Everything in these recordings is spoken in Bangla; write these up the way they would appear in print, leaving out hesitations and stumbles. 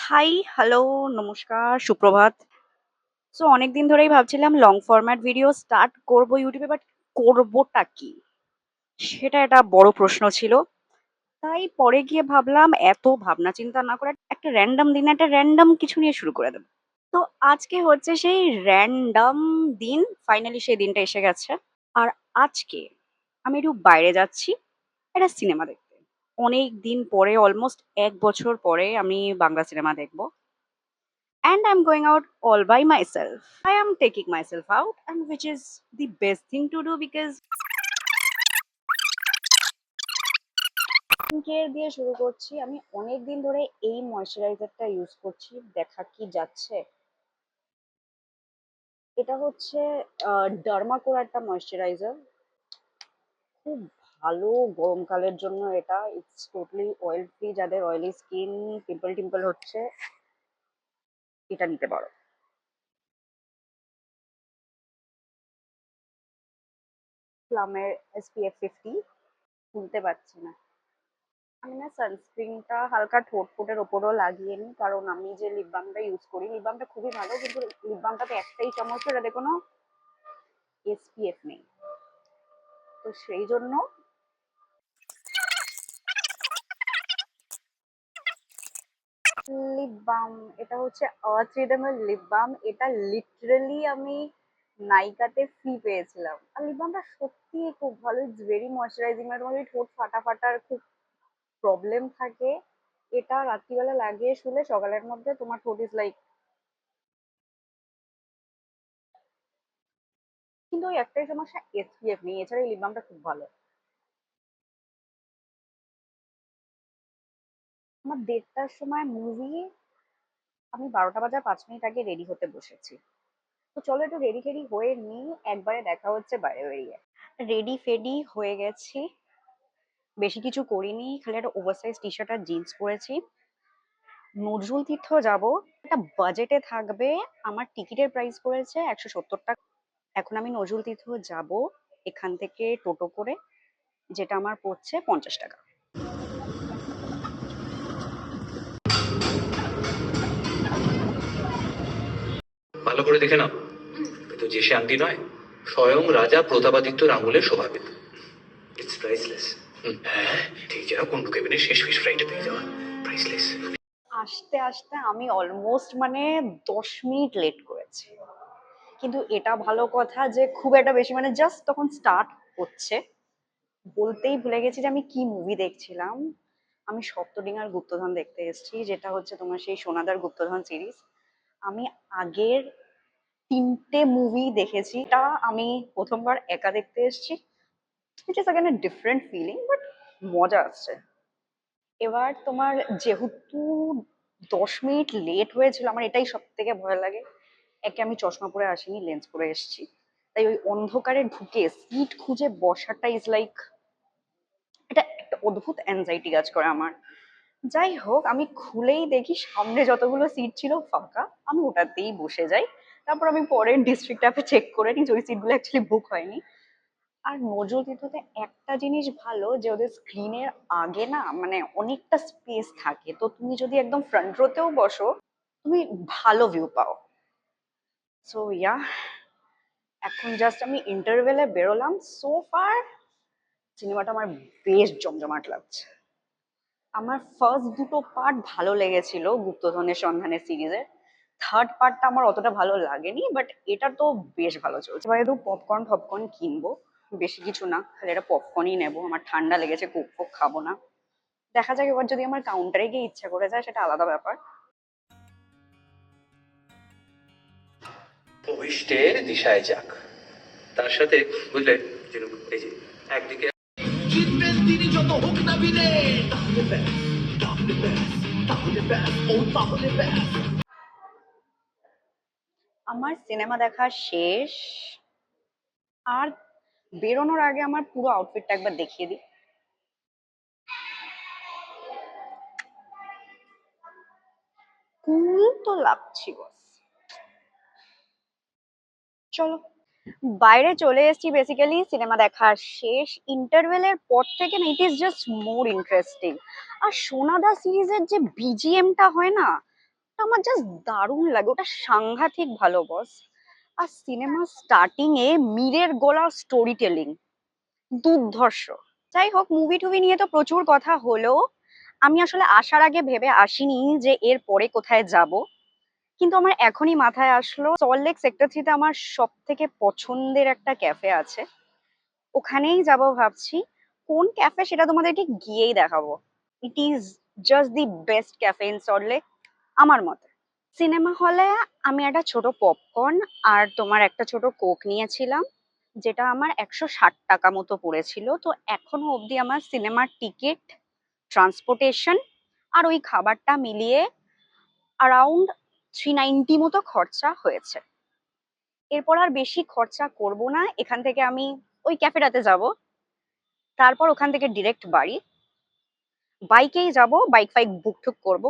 হাই, হ্যালো, নমস্কার, সুপ্রভাত। সো অনেকদিন ধরেই ভাবছিলাম লং ফরম্যাট ভিডিও স্টার্ট করব ইউটিউবে বাট করবোটা কি? সেটা একটা বড় প্রশ্ন ছিল। তাই পরে গিয়ে ভাবলাম এত ভাবনা চিন্তা না করে একটা র‍্যান্ডম দিনে একটা র‍্যান্ডম কিছু নিয়ে শুরু করে দেব। তো আজকে হচ্ছে সেই র‍্যান্ডম দিন। ফাইনালি সেই দিনটা এসে গেছে। আর আজকে আমি একটু বাইরে যাচ্ছি একটা সিনেমা দেখতে। অনেকদিন পরে অলমোস্ট ১ বছর পরে আমি বাংলা সিনেমা দেখব। And I'm going out all by myself. I am taking myself out, and which is the best thing to do because care দিয়ে শুরু করছি। আমি অনেক দিন ধরে এই ময়শ্চারাইজারটা ইউজ করছি। দেখা কি যাচ্ছে? এটা হচ্ছে ডার্মাকোর একটা ময়শ্চারাইজার। খুব ভালো গরমকালের জন্য এটা। It's totally oil free. যাদের অয়েলি স্কিন, পিম্পল টিম্পল হচ্ছে, এটা নিতে পারো। প্লামের SPF 50 খুলতে পারছি না। আমি না সানস্ক্রিনটা হালকা ঠোঁট ফোঁটের ওপরও লাগিয়ে নিই, কারণ আমি যে লিপ বামটা ইউজ করি, লিপ বামটা খুবই ভালো, কিন্তু লিপ বামটাতে একটাই সমস্যা, এটাতে কোনো SPF নেই। তো সেই জন্য লিপ বাম, এটা হচ্ছে আর্থ রিদমের লিপ বাম। এটা লিটারালি আমি নাইকাতে ফ্রি পেয়েছিলাম। আর লিপ বামটা সত্যিই খুব ভালো। It's very moisturising. মানে তোমার যদি ঠোঁট ফাটা ফাটার খুব প্রবলেম থাকে, এটা রাত্রিবেলা লাগিয়ে শুলে সকালের মধ্যে তোমার ঠোঁট ইজ লাইক। কিন্তু ওই একটাই সমস্যা, SPF নেই। এছাড়া এই লিপ বামটা খুব ভালো। আমার ১:৩০টার সময় মুভি। আমি ১২টা বাজার ৫ মিনিট আগে রেডি হতে বসেছি। তো চলো একটু রেডি ফেডি হয়ে নিই, একবারে দেখা হচ্ছে বাইরে বেরিয়ে। রেডি ফেডি হয়ে গেছি, বেশি কিছু করিনি, খালি একটা ওভারসাইজ টি শার্ট আর জিন্স পরেছি। নজরুল তীর্থ যাব, একটা বাজেটে থাকবে। আমার টিকিটের প্রাইস পড়েছে ১৭০ টাকা। এখন আমি নজরুল তীর্থ যাব এখান থেকে টোটো করে, যেটা আমার পড়ছে ৫০ টাকা। ভালো করে দেখে নাও, কিন্তু যে সে আংটি নয়, স্বয়ং রাজা প্রতাপাদিত্যর আঙুলে শোভাবে। It's priceless. হ্যাঁ, ঠিক যেন কুন্ডু কেবিনের শেষ ফিশ ফ্রাইটা পেয়ে যাওয়া। প্রাইসলেস। আসতে আসতে আমি অলমোস্ট মানে ১০ মিনিট লেট করেছি। কিন্তু এটা ভালো কথা যে খুব একটা বেশি, মানে জাস্ট তখন স্টার্ট হচ্ছে। বলতেই ভুলে গেছি যে আমি কি মুভি দেখছিলাম। আমি সপ্তডিঙার গুপ্তধন দেখতে এসেছি, যেটা হচ্ছে তোমার সেই সোনাদার গুপ্তধন সিরিজ। আমি আগের ৩টে মুভি দেখেছি, এটা আমি প্রথমবার একা দেখতে এসেছি। It is again a different feeling, but মজা আসছে। এবার তোমার যেহেতু ১০ মিনিট লেট হয়েছিল, আমার এটাই সব থেকে ভয় লাগে। একে আমি চশমা পরে আসিনি, লেন্স পরে এসেছি। তাই ওই অন্ধকারে ঢুকে সিট খুঁজে বসাটা ইজ লাইক, এটা একটা অদ্ভুত অ্যাংজাইটি কাজ করে আমার। যাই হোক, আমি খুলেই দেখি সামনে যতগুলো সিট ছিল ফাঁকা, আমি ওটাতেই বসে যাই। তারপর আমি পরে ডিস্ট্রিক্ট অ্যাপে চেক করে নিই যে ওই সিটগুলো অ্যাকচুয়ালি বুক হয়নি। আর নজরুল তীর্থতে একটা জিনিস ভালো যে ওদের স্ক্রিনের আগে না মানে অনেকটা স্পেস থাকে, তো তুমি যদি একদম ফ্রন্ট রোতেও বসো, তুমি ভালো ভিউ পাও। সো ইয়া, এখন জাস্ট আমি ইন্টারভেলে বেরোলাম। সো ফার সিনেমাটা আমার বেশ জমজমাট লাগছে। আমার ফার্স্ট দুটো পার্ট ভালো লেগেছিল গুপ্তধনের সন্ধানে সিরিজের। থার্ড পার্টটা আমার অতটা ভালো লাগেনি, বাট এটা তো বেশ ভালো চলছে। এবার একটু পপকর্ন ফপকর্ন কিনবো, বেশি কিছু না, খালি একটা পপকর্নই নেবো। আমার ঠান্ডা লেগেছে, কোক ফোক খাবো না। দেখা যাক, এবার যদি আমার কাউন্টারে গিয়ে ইচ্ছা করে যায় সেটা আলাদা ব্যাপার। অভিষ্টের দিশায় যাক, তার সাথে বুঝলে, যেন এই যে একদিকে জিতবেন তিনি যত হোক না বিনে, তাহলে ব্যাস, তাহলে ব্যাস, তাহলে ব্যাস, ও তাহলে ব্যাস। আমার সিনেমা দেখা শেষ। আর বেরোনোর আগে আমার পুরো আউটফিটটা একবার দেখিয়ে দিই। কুল তো লাগছি বস। চলো, বাইরে চলে এসেছি। বেসিক্যালি সিনেমা দেখা শেষ। ইন্টারভেলের পর থেকে না it is just more interesting. আর সোনাদা সিরিজের যে BGMটা হয় না, আমার জাস্ট দারুণ লাগে, ওটা সাংঘাতিক ভালো বস। আর সিনেমা স্টার্টিং এ মীরের গলার স্টোরি টেলিং দুর্ধর্ষ। যাই হোক, মুভি টুভি নিয়ে তো প্রচুর কথা হলো, আমি আসলে আসার আগে ভেবে আসিনি যে এর পরে কোথায় যাব। কিন্তু আমার এখনই মাথায় আসলো, সল্টলেক সেক্টর 3-তে আমার সব থেকে পছন্দের একটা ক্যাফে আছে, ওখানেই যাব ভাবছি। কোন ক্যাফে সেটা তোমাদেরকে গিয়েই দেখাবো। ইট is just the best cafe in Salt Lake আমার মতে। সিনেমা হলে আমি একটা ছোট পপকর্ন আর তোমার একটা ছোট কোক নিয়েছিলাম, যেটা আমার 160 টাকা মতো পড়েছিল। তো এখনো অবধি আমার সিনেমার টিকিট, ট্রান্সপোর্টেশন আর ওই খাবারটা মিলিয়ে অ্যারাউন্ড 390 মতো খরচা হয়েছে। এরপর আর বেশি খরচা করব না, এখান থেকে আমি ওই ক্যাফেটাতে যাব, তারপর ওখান থেকে ডিরেক্ট বাড়ি, বাইকেই যাব, বাইক ফাইক বুক টুক করবো।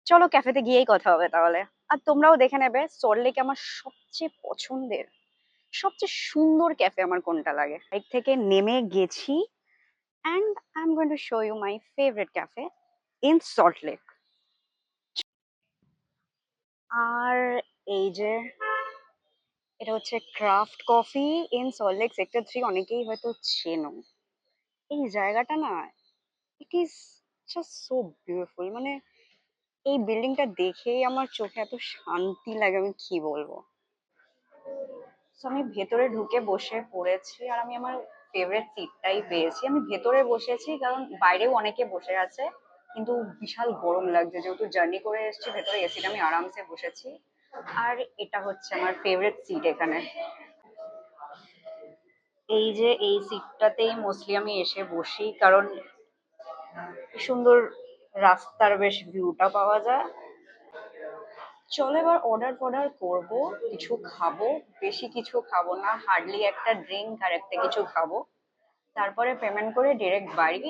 চলো ক্যাফেতে গিয়েই কথা হবে তাহলে। আর তোমরাও দেখে নেবে সল্টলেকে আমার সবচেয়ে পছন্দের, সবচেয়ে সুন্দর ক্যাফে আমার কোনটা লাগে। বাইক থেকে নেমে গেছি, and I am going to show you my favourite cafe in Salt Lake. আর এই যে, এটা হচ্ছে craft coffee in Salt Lake sector 3, অনেকেই হয়তো চেনো। এই জায়গাটা না, it is just so beautiful. মানে এই বিল্ডিংটা দেখেই আমার চোখে এত শান্তি লাগে, আমি কি বলবো। তো আমি ভেতরে ঢুকে বসে পড়েছি, আর আমি আমার ফেভারিট সিটটাই পেয়েছি। আমি ভেতরে বসেছি কারণ বাইরেও অনেকে বসে আছে, কিন্তু বিশাল গরম লাগছে, যেহেতু জার্নি করে এসেছি ভেতরে এসিতে আমি আরামসে বসেছি। আর এটা হচ্ছে আমার ফেভারিট সিট এখানে। এই যে এই সিটটাতেই মোস্টলি আমি এসে বসি, কারণ কি সুন্দর রাস্তার বেশ ভিউটা পাওয়া যায়। চলো এবার অর্ডার ফর্ডার করবো, কিছু খাবো। বেশি কিছু খাবো না, হার্ডলি একটা ড্রিঙ্ক আর একটা কিছু খাবো, তারপরে পেমেন্ট করে ডিরেক্ট বাড়ি।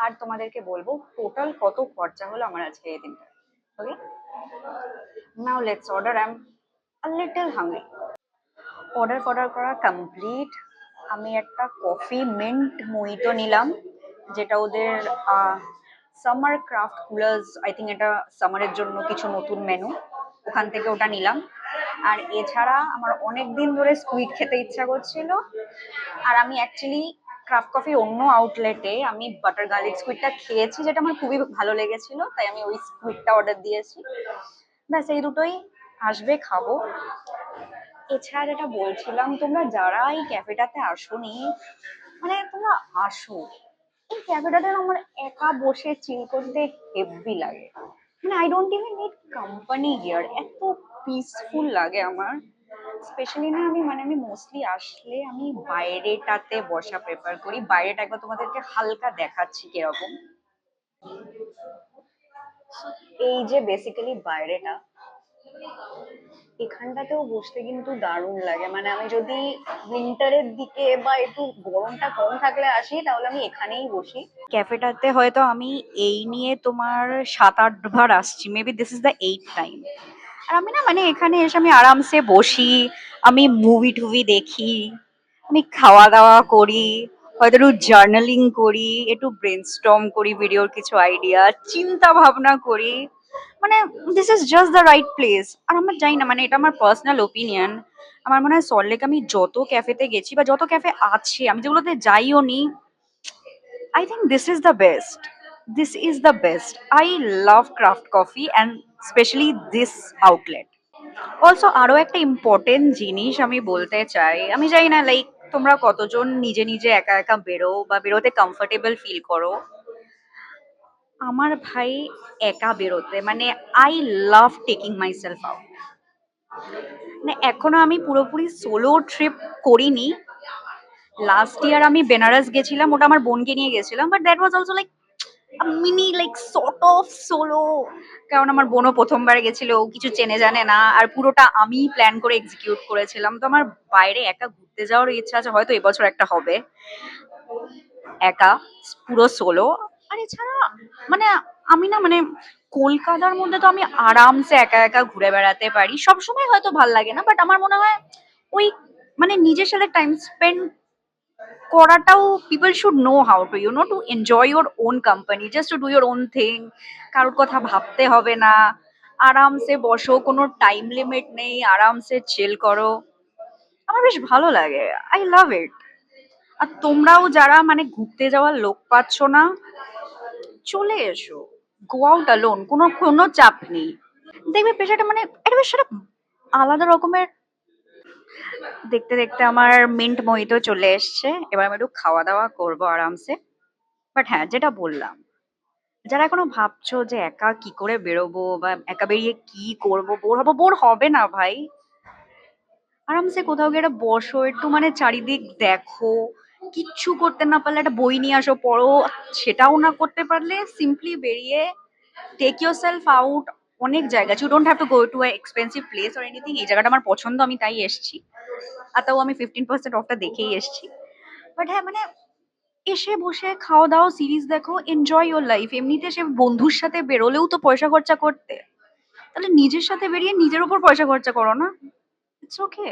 আর তোমাদেরকে বলবো টোটাল কত খরচা হলো আমার আজকে এই দিনটা। Okay, now let's order, I am a little hungry. Order ফর্ডার করা কমপ্লিট। আমি একটা কফি মিন্ট মোহিতো নিলাম, যেটা ওদের summer craft coolers, I think এটা সামারের জন্য কিছু নতুন মেনু, ওখান থেকে ওটা নিলাম। আর এছাড়া আমার অনেক দিন ধরে স্কুইড খেতে ইচ্ছা করছিল, আর আমি অ্যাকচুয়ালি ক্রাফট কফির অন্য আউটলেটে আমি বাটার গার্লিক স্কুইডটা খেয়েছি, যেটা আমার খুবই ভালো লেগেছিল, তাই আমি ওই স্কুইডটা অর্ডার দিয়েছি। ব্যাস এই দুটোই আসবে, খাবো। এছাড়া এটা বলছিলাম, তোমরা যারা এই ক্যাফেটাতে আসোনি, মানে তোমরা আসো। এই ক্যাফেটাতে আমার একা বসে চিল করতে হেভি লাগে। মানে I don't even need company here, এত পিসফুল লাগে আমার। স্পেশালি না, আমি মোস্টলি আসলে আমি বাইরেটাতে বসা প্রেফার করি। বাইরেটা একবার তোমাদেরকে হালকা দেখাচ্ছি কিরকম। এই যে বেসিক্যালি বাইরেটা, এখানটাতেও বসতে কিন্তু দারুণ লাগে। মানে আমি যদি উইন্টারের দিকে বা একটু গরমটা কম থাকলে আসি, তাহলে আমি এখানেই বসি। ক্যাফেটাতে হয়তো আমি এই নিয়ে তোমার 7-8 বার আসছি, maybe this is the 8th time. আর আমি না, মানে এখানে এসে আমি আরামসে বসি, আমি মুভি টুভি দেখি, আমি খাওয়া দাওয়া করি, হয়তো একটু জার্নালিং করি, একটু ব্রেনস্টর্ম করি, ভিডিওর কিছু আইডিয়া চিন্তা ভাবনা করি। মানে this is just the right place. আর আমার জানি না, মানে এটা আমার পার্সোনাল ওপিনিয়ন, আমার মনে হয় সল্টলেক আমি যত ক্যাফেতে গেছি বা যত ক্যাফে আছে, আমি যেগুলোতে যাইও নি, I think this is the best. This is the best. I love craft coffee and specially this outlet. Also আরো একটা ইম্পর্টেন্ট জিনিস আমি বলতে চাই, আমি জানি না লাইক তোমরা কতজন নিজে নিজে একা একা বেরো বা বেরোতে কমফোর্টেবল ফিল করো। আমার ভাই একা বেরোতে, মানে I love taking my self out. মানে এখনো আমি পুরোপুরি সোলো ট্রিপ করিনি। লাস্ট ইয়ার আমি বেনারস গেছিলাম, ওটা আমার বোনকে নিয়ে গেছিলাম, but that was also like mini like sort of solo. কারণ আমার বোনও প্রথমবার গেছিল, ও কিছু চেনে জানে না, আর পুরোটা আমি প্ল্যান করে এক্সিকিউট করেছিলাম। তো আমার বাইরে একা ঘুরতে যাওয়ার ইচ্ছা আছে, হয়তো এবছর একটা হবে একা, পুরো সোলো। আর এছাড়া মানে আমি না, মানে কলকাতার মধ্যে তো আমি আরামসে একা একা ঘুরে বেড়াতে পারি, সবসময় হয়তো ভাল লাগে না, বাট আমার মনে হয় ওই মানে নিজের সাথে টাইম স্পেন্ড করাটাও, people should know how to to enjoy your own company, just to do your own thing. কারোর কথা ভাবতে হবে না। আরামসে বসো, কোনো টাইম লিমিট নেই, আরামসে চিল করো। আমার বেশ ভালো লাগে, আই লাভ ইট। আর তোমরাও যারা মানে ঘুরতে যাওয়ার লোক পাচ্ছ না, চলে এসো, গো আউট অ্যালোন, কোনো কোনো চাপ নেই। দেখবে পেশাটা মানে এটা বেশ একটা আলাদা রকমের। দেখতে দেখতে আমার মিন্ট মোহিতো চলে এসছে, এবার আমি একটু খাওয়া দাওয়া করবো আরামসে। বাট হ্যাঁ, যেটা বললাম, যারা এখনো ভাবছো যে একা কি করে বেরোবো বা একা বেরিয়ে কি করবো, বোর হবো, বোর হবে না ভাই। আরামসে কোথাও গিয়ে একটা বসো, একটু মানে চারিদিক দেখো। কিচ্ছু করতে না পারলে একটা বই নিয়ে আসো, পড়ো। সেটাও না করতে পারলে সিম্পলি বেরিয়ে টেক ইউর সেলফ আউট। অনেক জায়গা আছে, you don't have to go to expensive place or anything. এই জায়গাটা আমার পছন্দ, আমি তাই এসেছি। আর তাও আমি 15% অফটা দেখেই এসেছি। বাট হ্যাঁ মানে এসে বসে খাওয়া দাওয়া, সিরিজ দেখো, এনজয় ইউর লাইফ। এমনিতে সে বন্ধুর সাথে বেরোলেও তো পয়সা খরচা করতে, তাহলে নিজের সাথে বেরিয়ে নিজের উপর পয়সা খরচা করো না। It's okay.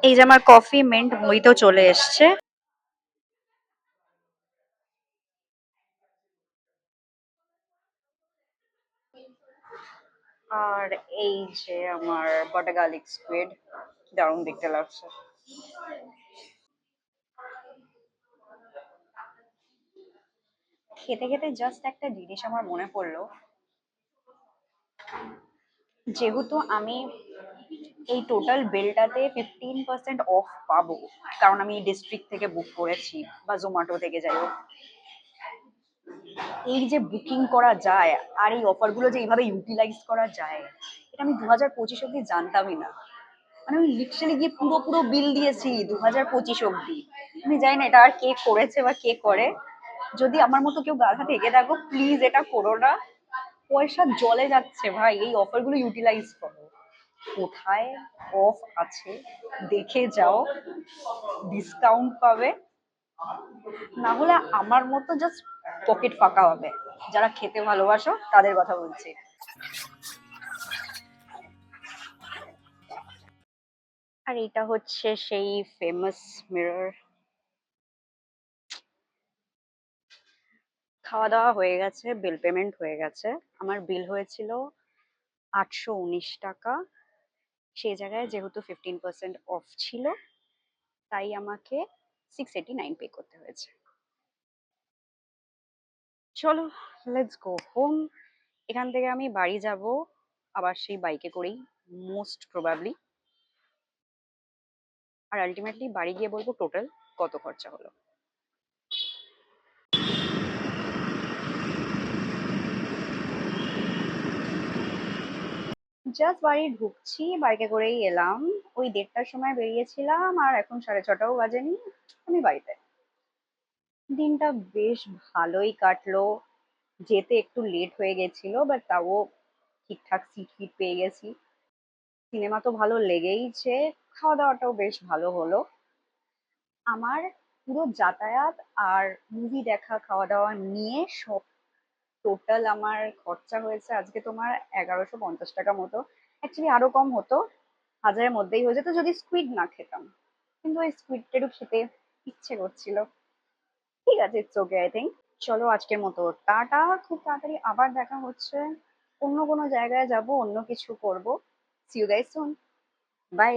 এই যে আমার কফি মিন্ট মইতো চলে এসছে। আর এই যে আমার বাটার গার্লিক স্কুইড, দারুণ দেখতে লাগছে। খেতে খেতে জাস্ট একটা জিনিস আমার মনে পড়লো। যেহেতু আমি এই টোটাল বিলটাতে 15% অফ পাবো, কারণ আমি ডিস্ট্রিক্ট থেকে বুক করেছি বা জোম্যাটো থেকে, যাই হোক, এই যে বুকিং করা যায় আর এই অফারগুলো যে এইভাবে ইউটিলাইজ করা যায়, এটা আমি 2025 অব্দি জানতামই না। মানে আমি লিটারালি গিয়ে পুরো পুরো বিল দিয়েছি 2025 অব্দি। আমি জানি না এটা আর কে করেছে বা কে করে। যদি আমার মতো কেউ গাধা থেকে থাকো, প্লিজ এটা করো না। পয়সা জলে যাচ্ছে ভাই, এই অফারগুলো ইউটিলাইজ করো। কোথায় অফ আছে দেখে যাও, ডিসকাউন্ট পাবে। না হলে আমার মতো জাস্ট পকেট ফাঁকা হবে। যারা খেতে ভালোবাসো তাদের কথা বলছি। আর এটা হচ্ছে সেই ফেমাস মিরর। খাওয়া দাওয়া হয়ে গেছে, বিল পেমেন্ট হয়ে গেছে। আমার বিল হয়েছিল 819 টাকা। সেই জায়গায় যেহেতু 15% অফ ছিল, তাই আমাকে 689 পে করতে হয়েছে। চলো, লেটস গো হোম। এখান থেকে আমি বাড়ি যাব আবার সেই বাইকে করেই, মোস্ট প্রবাবলি। আর আলটিমেটলি বাড়ি গিয়ে বলবো টোটাল কত খরচা হলো। জাস্ট বাড়ি ঢুকছি, বাইকে করেই এলাম। ওই 1:30টার সময় বেরিয়েছিলাম, আর এখন 6:30টাও বাজেনি, আমি বাড়িতে। দিনটা বেশ ভালোই কাটলো। যেতে একটু লেট হয়ে গেছিল, বাট তাও ঠিকঠাক সিট ফিট পেয়ে গেছি। সিনেমা তো ভালো লেগেইছে। খাওয়া দাওয়াটাও বেশ ভালো হলো। আমার পুরো যাতায়াত আর মুভি দেখা, খাওয়া দাওয়া নিয়ে সব টোটাল আমার খরচা হয়েছে আজকে তোমার 1150 টাকা মতো। অ্যাকচুয়ালি আরো কম হতো, হাজারের মধ্যেই হয়ে যেত যদি স্কুইড না খেতাম। কিন্তু ওই স্কুইডটা একটু খেতে ইচ্ছে করছিল। ঠিক আছে, ইটস ওকে আই থিঙ্ক। চলো আজকের মতো টাটা। খুব তাড়াতাড়ি আবার দেখা হচ্ছে, অন্য কোনো জায়গায় যাব, অন্য কিছু করব। See you guys soon. By.